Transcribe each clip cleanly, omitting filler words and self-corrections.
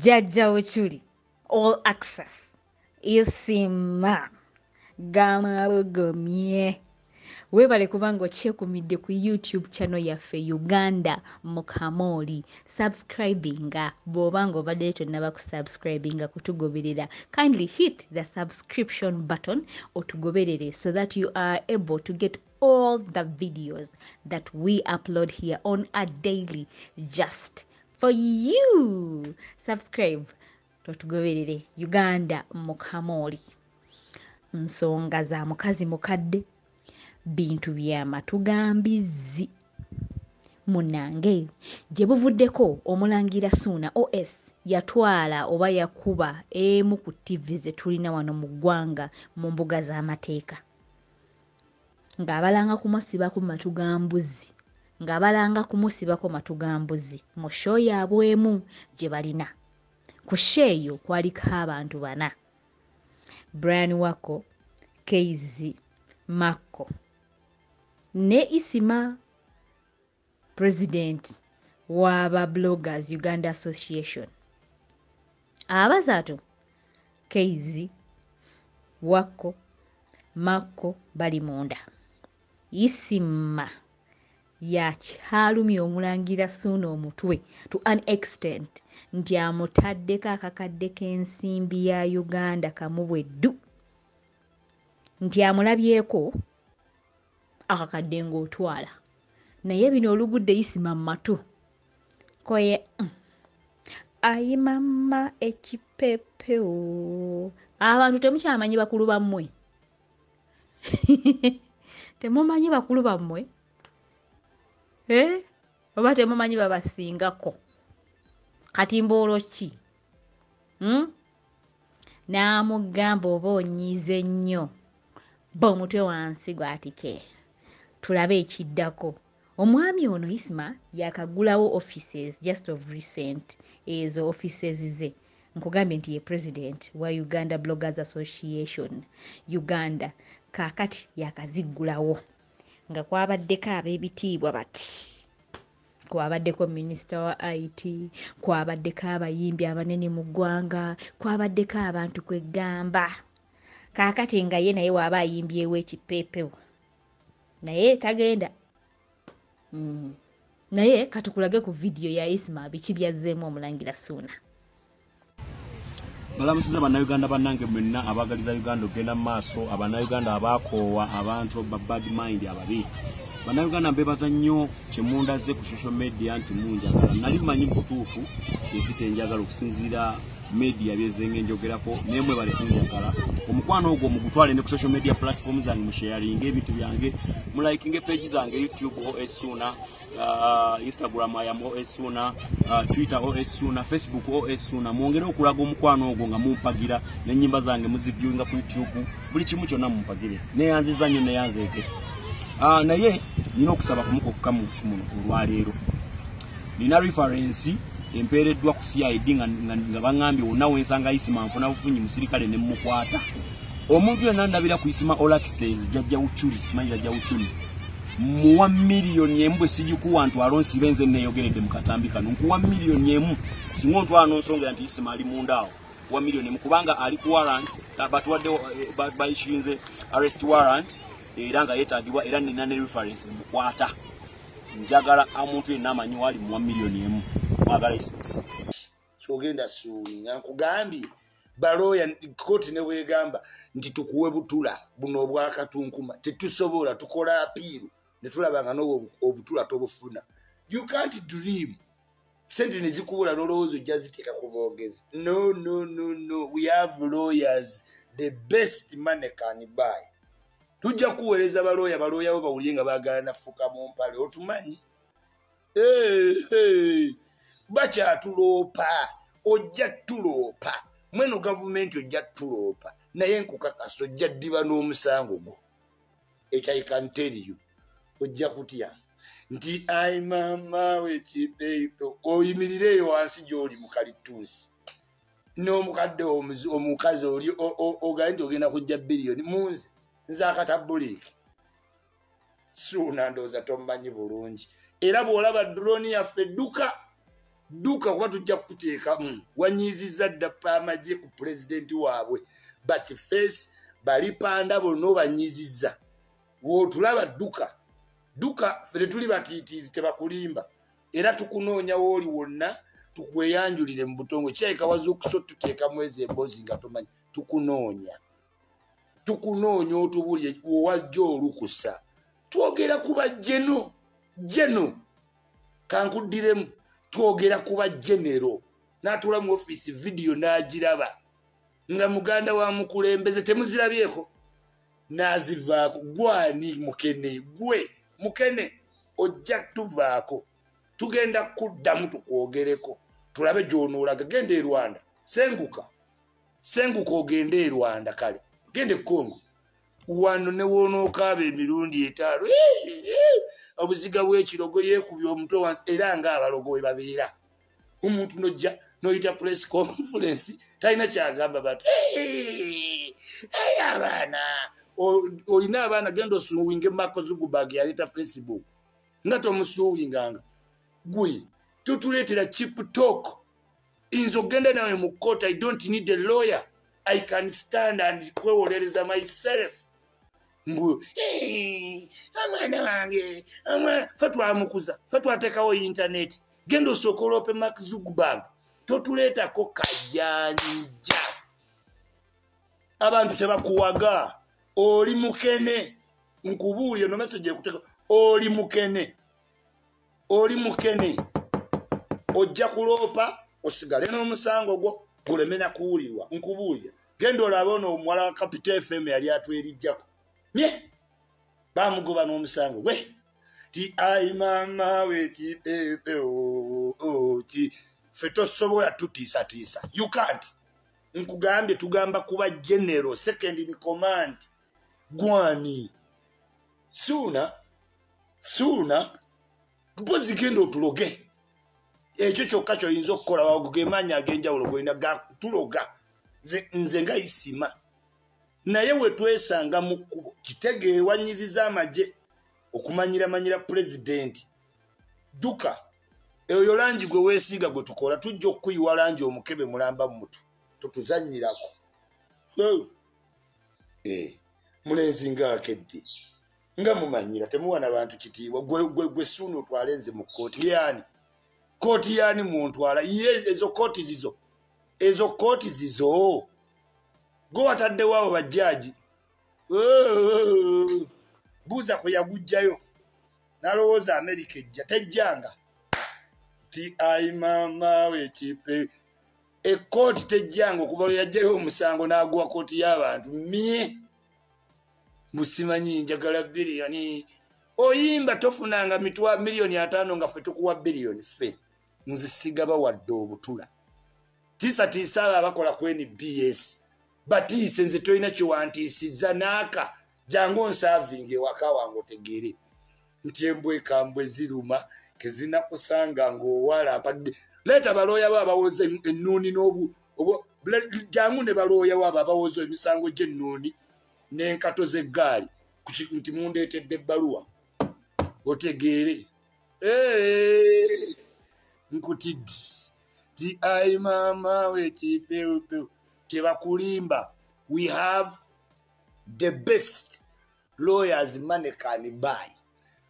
Jajja Uchuli, all access, isima, gamarugomye. Webale kubanga okyekuumidde ku YouTube channel yaffe Uganda Mukamoli. Subscribinga bw'obanga obadde tonnaba kusubscribinga kutugoberera. Kindly hit the subscription button otugoberere so that you are able to get all the videos that we upload here on a daily just for you. Subscribe totugoberere Uganda Mukamoli. Nsonga za mukazi mukadde bintu by'amatu gambizi munange gye buvuddeko omulangira Ssuuna OS yatwala oba yakuba emu ku TV ze tulina wano mu ggwanga mu mbuga z'amateeka ng'abalanga kumusibako matu ga mbuzi ng'abalanga kumusibako matu ga mbuzi mu show yaabwe emu gye balina ku sheeyo kwaliko abantu bana Brian Wako, Keizi, Mako ne Isima President waba Bloggers Uganda Association. Abazatu Keizi, Wako, Mako bali munda. Isima yakyalumya omulangira Ssuuna omutwe to an extent nti amutaddeko akakadde k'ensimbi ya Uganda kamubweddu nti amulabyeko akakadde ng'otwala naye bino olugudde Isima mu matu koye ayi mama ekipepeo abantu temukyamanyi bakulu bammwe temumanyi bakulu bammwe oba temumanyi babasingako kati mboolo ki n'amugamba oba onyiize nnyo b'omutwe wansi gwatike tulabe ekiddako omwami ono Isima yakagulawo offices just of recent ezo offices ze nkugambye nti ye president wa Uganda Bloggers Association Uganda kaakati yakaziggulawo nga kwabaddeko ab'ebitiibwa bati kwabaddeko minisita wa IT kwabaddeko abayimbi abanene mu ggwanga kwabaddeko abantu kwegamba kaakati nga ye naye waaba ayimbyewo ekipeepewo naye tagenda naye katukulage ku video ya Isima biki byazzeemu omulangira Ssuuna. Balamusiza bannayuganda bannange mwenna abagaliza Uganda ogenda mu maaso abannayuganda abaakoowa abantu bad mind ababi bannayuganda mbebaza nnyo kyemundaze ku social media nti munjagala nali mmanyi butuufu ensi tenjagala okusinziira media byezenge njogerako nemwe bale kunjagala omukwano ogwo mugutwale ne ku social media platforms zange musharing ebintu byange mulike page zange YouTube OS Ssuuna Instagram I am OS Ssuuna Twitter OS Ssuuna Facebook OS Ssuuna mwongere okulaga omukwano ogwo nga mumpagira n'ennyimba zange muziviewinga ku YouTube buli kimu kyonna mumpagire neyanziza nnyo neyanzeeke naye nina okusaba kumuko kukamusi muno olwaleero nina reference empereddwa ku CID nga bangambye wonna wensanga Isima nfuna bufunyi musirikale ne mukwata omuntu yenna ndabira ku Isima all access jajja Uchuli simanyi jajja Uchuli muwa milioni emu sijikuwa ntwalo nsibe nze neyogeredde mu katambi kano nkuwa milioni emu singo ntwalo nonsongera nti Isima ali mundaawo wa milioni emu kubanga ali ku warrant batwadde bayishinze arrest warrant era nga yeetagibwa era nina ne reference mukwata njagala omuntu yenna amanyi wali muwa milioni emu mwagala Isima kyogenda suulinga nkugambye baloya koti ne bwegamba nti tukuwe butula buno obwakatunkuma tetusobola tukola apiiru ne tulabanga n'obutula tobufuna. You can't dream sente ne zikubula lolowoozo ojja ziteeka ku boogezi. No, we have lawyers, the best money can buy. Tujja kuweereza balooya bo bawulye nga baagala nafuka mu mpale otumanyi bakyatuloopa ojja tuloopa mweno gavumenti ojja tuloopa naye nkukakasa ojja ddiba n'omusango gwo ekyo I can tell you ojja kutya nti ai mama wekipeepo oyimirireyo wansi gy'oli mu kalituusi n'omukadde omukazi oli ogaye nti ogenda kujja biliyoni munze nze akatabuliki Ssuuna ndowooza tomumanyi bulungi era bw'olaba drone yaffe edduka duka kuba tujja kuteeka wanyiizizza dda pamagye ku pulezidenti waabwe Bakiface balipanda bonna obanyiizizza wootulaba duka ffe tuli batiitiizi tebakulimba era tukunoonya wooli wonna tukweyanjulire mu butongo kyayika wazuukusa otuteeka mwezi emboozi nga tumanyi tukunoonya otubulye wowajja olukusa twogera kuba jeno kankuddiremu twogera kuba genero n'atula mu ofiisi vidiyo n'agiraba nga muganda wa mukulembeze temuzirabyeko n'azivaako gwani mukene ojja tuvaako tugenda kuddamu tukwogereko tulabe gy'onoolaga genda e Rwanda senguka ogende e Rwanda kale gende Kongo wano ne wonookaaba emirundi 5 obuziga bw'ekirogo yeekubye omutwe wansi era ng'abalogo we babeera omuntu nojja noyita press conference talina kyagamba bati abaana olina abaana genda osuuwinga Mark Zuckerberg yaleeta Facebook nga tomusuuwinganga gwe tutuleetera cheap talk inzo genda nawe mu court. I don't need a lawyer. I can stand and kwewolereza myself mbu amwana wange fatwamukuza fatwateekawo internet genda osokola ope Mark Zuckerberg totuleetako kajanja abantu tebakuwaga oli mukene nkubuulye no message ekuteka oli mukene ojja kuloopa osigale n'omusango gwo gulemena kuwulirwa nkubuulya genda olabe ono omuwala wa Capital FM yali atwerijjako bamugoba n'omusango gwe ti ai mama wekipepe ti ffe tosobola tutiisatiisa you can't nkugambye tugamba kuba general second in command gwani suna mpozi genda otuloge ekyo kyokka kyoyinza okukola wagugemanya ag'enjawulo golina gatuloga nze nga isima naye wetwesanga mu kkubo kitegeere wanyiziza amagye okumanyira pulezidenti duka eyo langi gwe weesiiga gwe tukola tujja okuyiwa langi omukebe mulamba mutu tutuzannyirako mulenzi ngaakedde nga mumanyira temuwana bantu kitiibwa gwe suuna otwale nze mu kooti yaani muntwala ye ezo kooti zizo gwe wataddewo abo bajjaaji buuza kwe yagujjayo nalowooza Amerika ejja tejjanga ti ai mama wekipe ekooti tejjanga okuva lwe yajjayo omusango n'aguwa kooti y'abantu musimanyi njagala biliyoni oyimba tofunanga miliyoni 5 nga ffe tukuwa biliyoni ffe nzisiga bawadde obutula tiisa abo abakola ku NBS batiise nze tolina kyewantiisiza naaka jangu onsaavinga ewaka wange otegeere nti embwekambwe ziruma kezinakusanga ng'owala leeta balooya bo abawoza ennuuni jangu ne balooya bo abo abawoza emisango gy'ennuuni n'enkato z'eggaali nti mundeetedde ebbaluwa otegeere nkutiddi ti ai mama wekipeupeu tebakulimba. We have the best lawyers money can buy.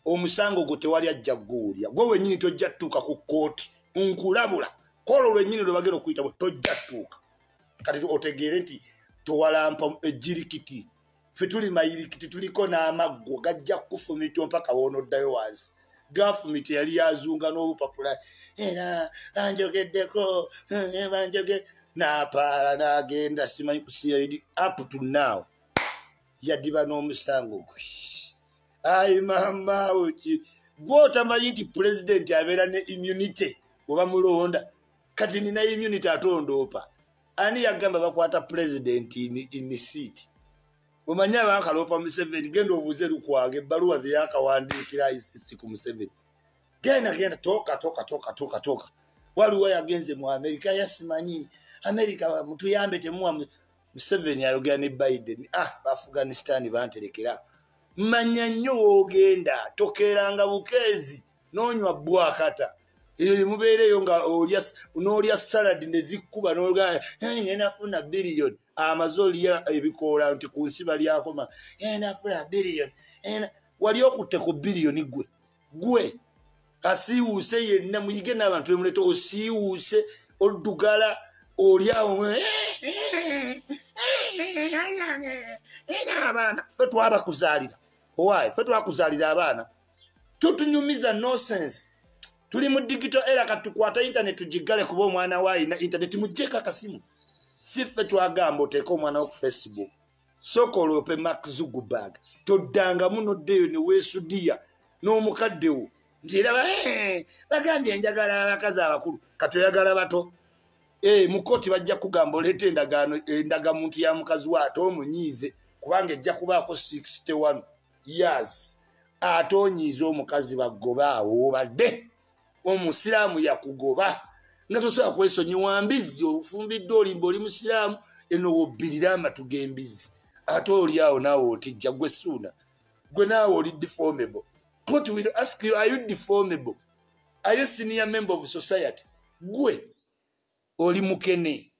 Omusango go tewali ajja guulya gwe wenyini tojja tuuka ku kooti nkulabula kola lwenyini lwe bagenda okuyita tojja tuuka kati otegeere nti towalampa ejjirikiti ffe tuli mayirikiti tuliko n'amaggo gajja kufumita mpaka woonoddayo wansi gafumita yali yazunga n'obupapula era banjogeddeko banjoge n'apaala n'agenda simanyi kusiyaidi up to now yaddiba n'omusango gwe ai mama uchi gwotamanyi nti president abeera ne immunity oba mulonda kati nina immunity atondoopa ani yagamba bakwata president in seat omanyi abankaloopa Museveni genda obuuze Lukwago ebbaluwa ze yakawandiikira ICC ku Museveni genda toka waliwo yagenze mu Amerika yasimanyi Amerika mutuyambe temuwa Museveni ayogera ne Biden Afghanistan banterekera manya nnyo ogenda tokeranga bukeezi n'onywa bwakata mubeereyo nga n'olya saladi ne zikkuba n'olga nafuna biliyoni amaze olya ebikoola nti ku nsi balyakoma nafuna biliyoni wali okutte ku biliyoni gwe asiiwuuse yenna muyige n'abantu bemuleta osiiwuuse oddugala olyawo abaana fe twabakuzaalira owaayi fe twakuzaalira abaana tutunyumiza nonsense tuli mu digital era katukwata internet tugigale kuba omwana waayina internet mujjeko akasimu si ffe twagamba oteeka omwana wo ku Facebook sokola ope Mark Zuckerberg toddangamu noddeyo ne weesudiya n'omukaddewo nti era bagambye njagala abakazi abakulu katoyagala bato mu kooti bajja kugamba oleeta endagamuntu ya mukazi we ate omunyiize kubanga ejja kubaako 61 years ate onyiize omukazi bagoba awo obadde omusiraamu yakugoba nga tosobola kwesonyiwa mbizzi ofumbiddwe olimba oli musiraamu eno wobbirira amatu g'embizzi ate oli awo naawe otijja gwe suuna gwe naawe oli deformable. Court will ask you, are you deformable? Are you senior member of society? Gwe oli mukene